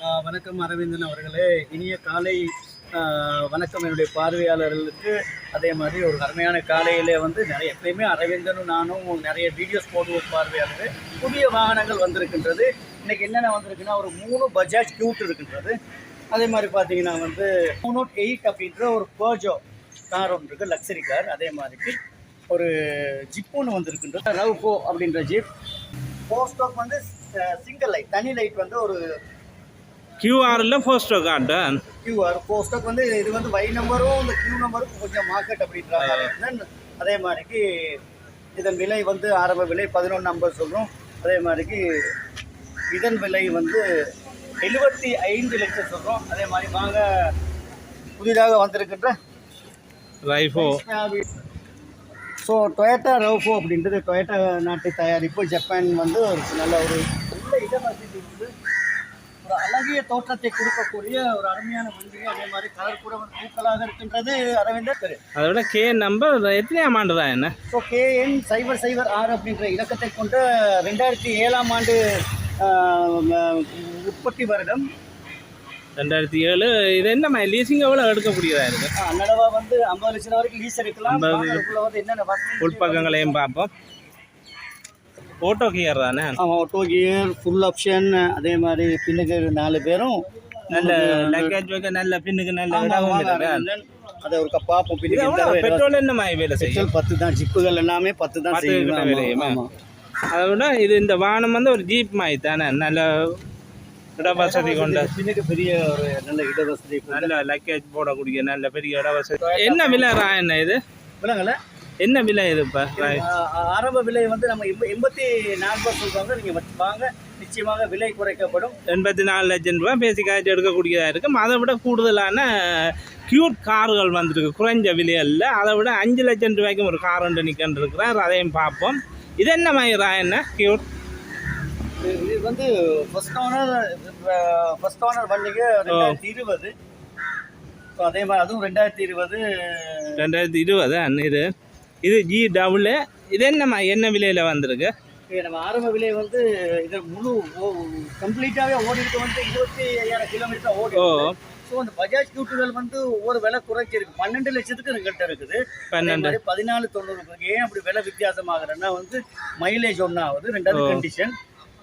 வணக்கம் அரவிந்தன் அவர்களே. இனிய காலை வணக்கம் என்னுடைய பார்வையாளர்களுக்கு. அதே மாதிரி ஒரு அருமையான காலையிலே வந்து நிறைய எப்பயுமே அரவிந்தனும் நானும் நிறைய வீடியோஸ் போடுவோம் பார்வையாளர். புதிய வாகனங்கள் வந்திருக்கின்றது. இன்றைக்கி என்னென்ன வந்திருக்குன்னா ஒரு 3 பஜாஜ் கியூட் இருக்கின்றது. அதே மாதிரி பார்த்தீங்கன்னா வந்து 308 அப்படின்ற ஒரு பர்ஜோ கார் ஒன்று இருக்குது, லக்ஸரி கார். அதே மாதிரி ஒரு ஜிப் ஒன்று வந்திருக்கின்றது, ரவ்4 அப்படின்ற ஜிப். 4 ஸ்டோக் வந்து சிங்கிள் லைட், தனி லைட் வந்து ஒரு கியூஆரில் 4 ஸ்டோக் ஆட்டன் கியூஆர் 4 ஸ்டோக் வந்து இது வந்து Y நம்பரும் இந்த கியூ நம்பரும் கொஞ்சம் மார்க்கெட் அப்படின்றாங்க. அதே மாதிரிக்கு இதன் விலை வந்து ஆரம்ப விலை 11 நம்பர் சொல்கிறோம். அதே மாதிரிக்கு இதன் விலை வந்து 75 லட்சம் சொல்கிறோம். அதே மாதிரி வாங்க புதிதாக வந்திருக்கின்ற ரைஃபோ. ஸோ டொயோட்டா ரவ்4 அப்படின்றது டொயோட்டா நாட்டு தயாரிப்பு. ஜப்பான் வந்து ஒரு நல்ல இடவசதி வந்து ஒரு அழகிய தோற்றத்தை கொடுக்கக்கூடிய ஒரு அருமையான வண்டி. அதே மாதிரி கலர் கூட வந்து பூக்களாக இருக்கின்றது. அரவிந்தர் அதோட கே நம்பர் எத்தனையாம் ஆண்டு தான் என்ன? ஸோ KN 006 அப்படின்ற இலக்கத்தை கொண்ட 2007 ஆண்டு உற்பத்தி வருடம். 2007. இது என்ன லீசிங் எவ்வளோ எடுக்கக்கூடியதாக இருக்குது? அன்னளவா வந்து 50 லட்சம் வரைக்கும் லீஸ் எடுக்கலாம். வந்து என்னென்ன உள்பக்கங்களையும் பார்ப்போம். ஆட்டோ கியர் தானே? ஆமாம், ஆட்டோ கியர், ஃபுல் ஆப்ஷன். அதே மாதிரி பின்னுக்கு 4 பேரும் நல்ல லக்கேஜ் வைக்க நல்ல பின்னுக்கு நல்ல இடமும் இருக்குது. அதை ஒரு பார்ப்போம். பின்னுக்கு பெட்ரோல் என்ன மாதிரி வேலை செய்யும்? 10 தான். ஜிப்புகள் எல்லாமே 10 தான் செய்யும். அதை விட இது இந்த வாகனம் வந்து ஒரு ஜீப் மாதிரி தானே, நல்ல இடவசதி கொண்ட, பின்னுக்கு பெரிய ஒரு நல்ல இடவசதி, நல்ல லக்கேஜ் போடக்கூடிய நல்ல பெரிய இடவசதி. என்ன விலை என்ன இது? விலங்கல என்ன விலை இது? இப்போ ஆரம்ப விலை வந்து நம்ம 84 சொல்றாங்க. நீங்கள் வாங்க, நிச்சயமாக விலை குறைக்கப்படும். 84 லட்சம் ரூபா பேசிக்காச்சு எடுக்கக்கூடியதாக இருக்கும். அதை விட கூடுதலான கியூட் கார்கள் வந்துருக்கு குறைஞ்ச விலையில். அதை விட 5 லட்சம் ரூபாய்க்கும் ஒரு கார் ஒன்று நிற்கின்னு இருக்கிறார். அதையும் பார்ப்போம். இது என்ன மாதிரி என்ன கியூட்? இது வந்து ஃபர்ஸ்ட் ஓனர் வண்டிக்கு 2020. ஸோ அதே மாதிரி அதுவும் 2020 இது GW. இது என்ன விலையில் வந்திருக்கு? நம்ம ஆரம்ப விலை வந்து இது முழு கம்ப்ளீட்டாகவே ஓடிட்டு வந்து 25,000 கிலோமீட்டர் ஓடி. ஸோ அந்த பஜாஜ் கியூட்டுகள் வந்து ஒவ்வொரு விலை குறைச்சிருக்கு. 12 லட்சத்துக்கு எங்கள்கிட்ட இருக்குது. 1490. ஏன் அப்படி விலை வித்தியாசமாகறன்னா வந்து மைலேஜ் ஒன்றாவது, 2வது கண்டிஷன்.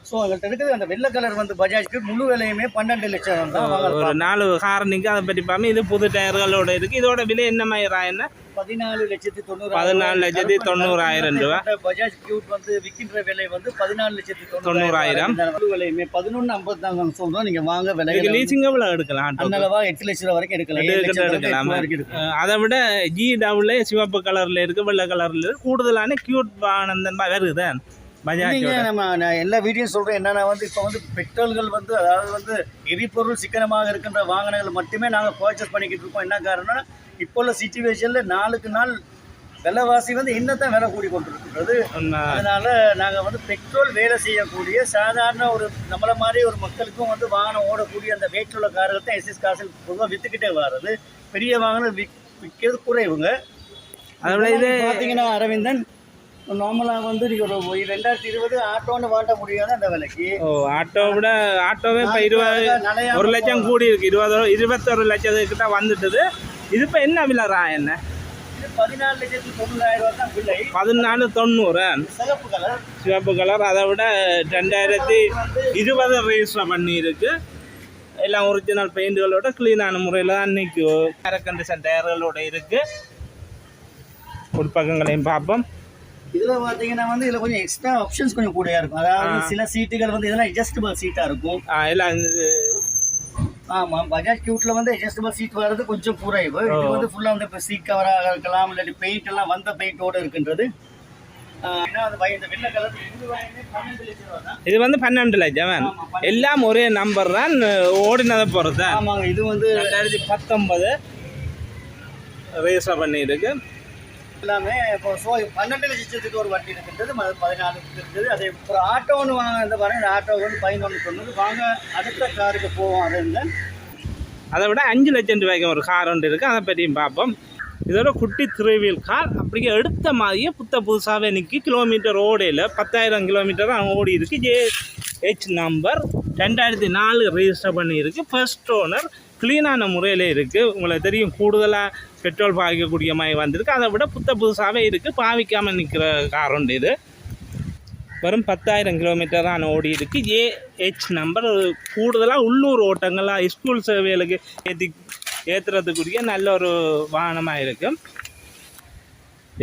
ஸோ எங்கள்கிட்ட இருக்குது அந்த வெள்ளை கலர் வந்து பஜாஜ்க்கு முழு விலையுமே 12 லட்சம் தான். ஒரு 4 காரணிக்கு அதை பற்றி பார்ப்போம். இது புது டயர்களோட இருக்குது. இதோட விலை என்ன மாதிரி என்ன? 14,90,000 ரூபா. பஜாஜ் கியூட் வந்து விற்கின்ற விலை வந்து 14,90,000 விலையுமே 11,50 தான் சொல்றோம். நீங்க வாங்க, விலை லீசிங் எவ்வளோ எடுக்கலாம்? அதனாலவா 8 லட்சம் ரூபா வரைக்கும் எடுக்கலாம். அதை விட GW சிவப்பு கலர்ல இருக்கு, வெள்ளை கலர்ல இருக்கு. கூடுதலான கியூட் வாகனம் வருது நம்ம எல்லா வீடியோ சொல்றேன். என்னன்னா வந்து இப்போ வந்து பெட்ரோல்கள் வந்து அதாவது வந்து எரிபொருள் சிக்கனமாக இருக்கின்ற வாகனங்கள் மட்டுமே நாங்கள் பர்ச்சேஸ் பண்ணிக்கிட்டு இருக்கோம். என்ன காரணம்னா இப்போ உள்ள சிச்சுவேஷனில் நாளுக்கு நாள் விலைவாசி வந்து இன்னத்தான் விலை கூடி கொண்டிருக்கின்றது. அதனால நாங்கள் வந்து பெட்ரோல் வேலை செய்யக்கூடிய சாதாரண ஒரு நம்மளை மாதிரி ஒரு மக்களுக்கும் வந்து வாகனம் ஓடக்கூடிய அந்த வெயிட்டுள்ள கார்கள் தான் SS காசில் பொதுவாக விற்றுக்கிட்டே வர்றது. பெரிய வாகனம் விற்கிறது குறைவுங்க. அதோட இது பார்த்தீங்கன்னா அரவிந்தன் நார்மலாக வந்து நீங்கள் ஒரு 2020 ஆட்டோன்னு வாட்ட முடியாது அந்த விலைக்கு. ஆட்டோவே இப்போ 1 லட்சம் கூடி இருக்கு. 21 லட்சத்துக்கிட்ட வந்துட்டுது. இது இப்போ என்ன விலை என்ன? 14,90,000 தான் விலை. 14,90. சிவப்பு கலர். அதை விட 2020 ரெஜிஸ்டர் பண்ணியிருக்கு. எல்லாம் ஒரிஜினல் பெயிண்டுகளோட கிளீனான முறையில் தான் இன்னைக்கு ஏர் கண்டிஷன் டயர்களோட இருக்கு. உட்பக்கங்களையும் பார்ப்போம். இதில் பார்த்தீங்கன்னா வந்து இதில் கொஞ்சம் எக்ஸ்ட்ரா ஆப்ஷன்ஸ் கொஞ்சம் கூடயா இருக்கும். அதாவது சில சீட்டுகள் வந்து இதெல்லாம் அட்ஜஸ்டபிள் சீட்டாக இருக்கும். ஆமாம், பஜாஜ் கியூட்டில் வந்து அட்ஜஸ்டபிள் சீட் வர்றது கொஞ்சம் குறைவு. இது வந்து ஃபுல்லாக வந்து இப்போ சீட் கவராக இருக்கலாம், இல்லாட்டி பெயிண்ட் எல்லாம் வந்த பெயிண்டோடு இருக்கின்றது. இது வந்து 12 லட்சம். எல்லாம் ஒரே நம்பர் தான், ஓடினதை பொறுத்து. ஆமாங்க, இது வந்து 2019 ரெஜிஸ்டர் பண்ணியிருக்கு எல்லாமே. இப்போ 12 லட்சத்துக்கு ஒரு வண்டி இருக்கின்றது, 14 இருக்குது. அதே ஒரு ஆட்டோ ஒன்று வாங்க இந்த பாருங்க. இந்த ஆட்டோ வந்து 11 வாங்க. அடுத்த காருக்கு போவோம். அதை விட 5 லட்சம் ரூபாய்க்கு ஒரு கார் ஒன்று இருக்குது. அதை பற்றியும் பார்ப்போம். இதோட குட்டி 3 வீல் கார். அப்படியே எடுத்த மாதிரியே புதுசாகவே நிற்கி. கிலோமீட்டர் ஓடையில் 10,000 கிலோமீட்டர் ஓடி இருக்குது. JH number. 2004 ரெஜிஸ்டர் பண்ணியிருக்கு. ஃபர்ஸ்ட் ஓனர், க்ளீனான முறையில் இருக்குது. உங்களுக்கு தெரியும், கூடுதலாக பெட்ரோல் பாவிக்கக்கூடிய மாதிரி வந்திருக்கு. அதை விட புதுசாகவே இருக்குது. பாவிக்காமல் நிற்கிற கார் உண்டு. இது வெறும் 10,000 கிலோமீட்டர் தான் ஓடி இருக்கு. AH number. கூடுதலாக உள்ளூர் ஓட்டங்களாக ஸ்கூல் சேவைகளுக்கு ஏற்றுறதுக்குரிய நல்ல ஒரு வாகனமாக இருக்கும்.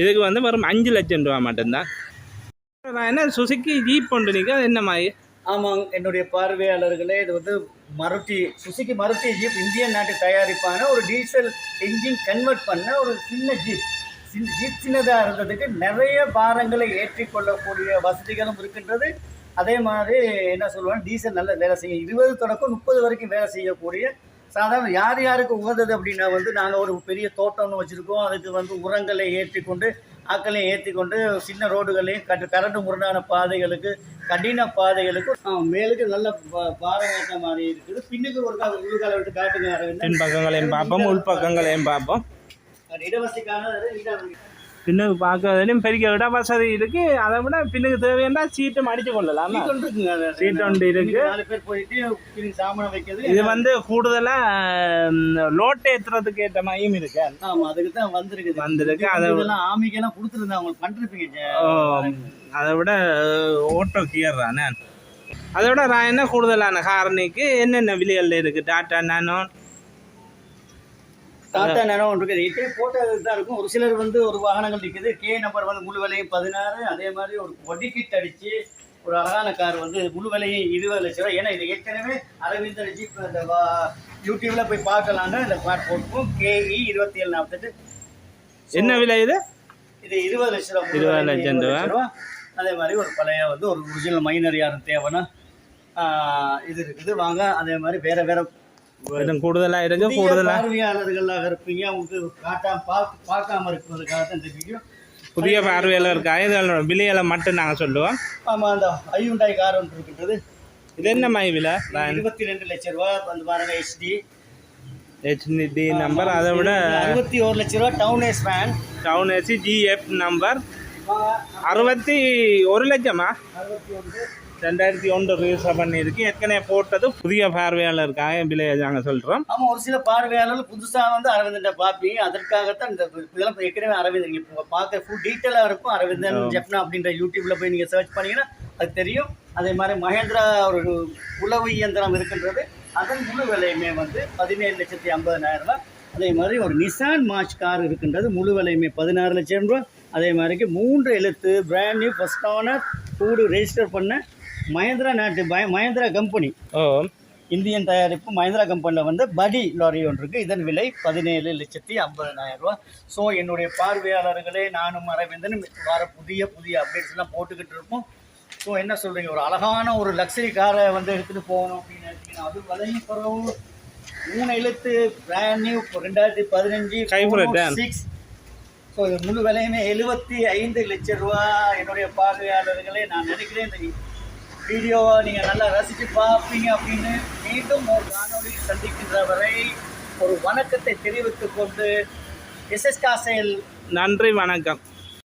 இதுக்கு வந்து வெறும் 5 லட்சம் ரூபா மட்டும்தான். நான் என்ன சுசுக்கி ஜீப் ஒன்று நிற்க, அது என்ன மாதிரி? ஆமாங்க, என்னுடைய பார்வையாளர்களே, இது வந்து சுசுக்கி மருட்டி ஜீப் இந்தியன் நாட்டு தயாரிப்பான ஒரு டீசல் என்ஜின் கன்வெர்ட் பண்ண ஒரு சின்ன ஜீப். ஜீப் சின்னதாக இருந்ததுக்கு நிறைய பாரங்களை ஏற்றிக்கொள்ளக்கூடிய வசதிகளும் இருக்கின்றது. அதே மாதிரி என்ன சொல்லுவாங்க, டீசல் நல்ல வேலை செய்யும். 20 தொடக்கம் 30 வரைக்கும் வேலை செய்யக்கூடிய சாதாரண யாருக்கு உகந்தது அப்படின்னா வந்து நாங்கள் ஒரு பெரிய தோட்டம்னு வச்சுருக்கோம். அதுக்கு வந்து உரங்களை ஏற்றிக்கொண்டு ஆக்களையும் ஏற்றிக்கொண்டு சின்ன ரோடுகளையும் கரண்டு முரணான பாதைகளுக்கு கடின பாதைகளுக்கு மேலுக்கு நல்ல பாரம் ஏற்ற மாதிரி இருக்குது. பின்னுக்கு ஒரு உள்கால விட்டு காட்டுங்க. பின் பக்கங்களையும் பார்ப்போம், உள் பக்கங்களையும் பார்ப்போம். இடவசதிக்கான பின்னுக்கு பார்க்கறதுலையும் பெரிய இட வசதி இருக்கு. அதை விட பின்னுக்கு தேவையான சீட்டும் அடிச்சு கொள்ளலாம். சீட் ஒன்று இருக்கு. 4 பேர் போயிட்டு சாமான் வைக்கிறது. இது வந்து கூடுதலா லோட் ஏத்துறதுக்கு ஏற்ற மாதிரியும் இருக்கு. ஆமா, அதுக்கு தான் வந்திருக்கு. அதெல்லாம் ஆமிக்கெல்லாம் கொடுத்துருந்தா அவங்களுக்கு பண்ணிருப்பீங்க. அதை விட ஓட்டோ கியர் தானே. அதை விட நான் என்ன கூடுதலான காரணிக்கு என்னென்ன விலைகள்ல இருக்கு? டாடா நானோ ஒன்று இருக்குது. போட்டது தான் இருக்கும். ஒரு சிலர் வந்து ஒரு வாகனங்கள் நிற்குது. கே நம்பர் வந்து முழு விலையும் 16. அதே மாதிரி ஒரு பொடி கிட் அடித்து ஒரு அழகான கார் வந்து முழு விலையும் 20 லட்சம் ரூபா. ஏன்னா இது ஏற்கனவே அரவிந்தர் ஜீப் அந்த யூடியூப்ல போய் பார்க்கலாங்க. இந்த கார் போட்டுக்கும். KE 2748. என்ன விலை இது? இது 20 லட்சம் ரூபா. 20 லட்சம் ரூபா. அதே மாதிரி ஒரு பழைய வந்து ஒரு ஒரிஜினல் மைனர் யாரும் தேவைன்னா இது இருக்குது. வாங்க. அதே மாதிரி வேற வேற கூடுதலாக இருக்கு. கூடுதலாக பார்வையாளர்களாக இருப்பீங்க. உங்களுக்கு பார்க்காம இருக்கிறதுக்காக தான் இந்த வீடியோ. புதிய பார்வையாளருக்காக இதோட விலையில மட்டும் நாங்கள் சொல்லுவோம். ஆமாம், அந்த ஐயுண்டாய் கார் ஒன்று இருக்கின்றது. இது என்ன மாதிரி விலை? 22 லட்சம் ரூபா. வந்து பாருங்க, HD நம்பர். அதை விட 61 லட்சம் ரூபா. டவுன் ஏசி GF நம்பர் 61 லட்சமா? 2001 ரிஜிஸ்டர் பண்ணியிருக்கு. ஏற்கனவே போட்டது. புதிய பார்வையாளருக்காக விலையை நாங்கள் சொல்கிறோம். ஆமாம், ஒரு சில பார்வையாளர்கள் புதுசாக வந்து அரவிந்தன் பார்ப்பீங்க. அதற்காகத்தான் இந்த இதெல்லாம் ஏற்கனவே அரவிந்தன் நீங்கள் பார்க்க ஃபுல் டீட்டெயிலாக இருக்கும். அரவிந்தன் ஜெப்னா அப்படின்ற யூடியூப்பில் போய் நீங்கள் சர்ச் பண்ணிங்கன்னா அது தெரியும். அதே மாதிரி மகேந்திரா ஒரு உழவு இயந்திரம் இருக்கின்றது. அதன் முழு விலையுமே வந்து 17,50,000 ரூபா. அதே மாதிரி ஒரு நிசான் மார்ச் கார் இருக்கின்றது. முழு விலையுமே 16 லட்சம் ரூபா. அதே மாதிரிக்கு 3 எழுத்து brand new first owner register பண்ண மஹேந்திரா கம்பெனி, இந்தியன் தயாரிப்பு மஹேந்திரா கம்பெனியில் வந்து படி லாரி ஒன்று இருக்குது. இதன் விலை 17,50,000 ரூபா. ஸோ என்னுடைய பார்வையாளர்களே, நானும் அரவிந்தனும் வர புதிய அப்டேட்ஸ்லாம் போட்டுக்கிட்டு இருப்போம். ஸோ என்ன சொல்கிறீங்க, ஒரு அழகான ஒரு லக்ஸரி காரை வந்து எடுத்துகிட்டு போகணும் அப்படின்னு நினைச்சிங்கன்னா அது விலையும் குறவு. 3 எழுத்து பிராண்ட் நியூ 2015 6. ஸோ இது முழு விலையுமே 75 லட்சம் ரூபா. என்னுடைய பார்வையாளர்களே, நான் நினைக்கிறேன் இந்த வீடியோவை நீங்கள் நல்லா ரசித்து பார்ப்பீங்க அப்படின்னு. மீண்டும் ஒரு காணொலியில் சந்திக்கின்ற வரை ஒரு வணக்கத்தை தெரிவித்துக் கொண்டு SS காசையில் நன்றி, வணக்கம்.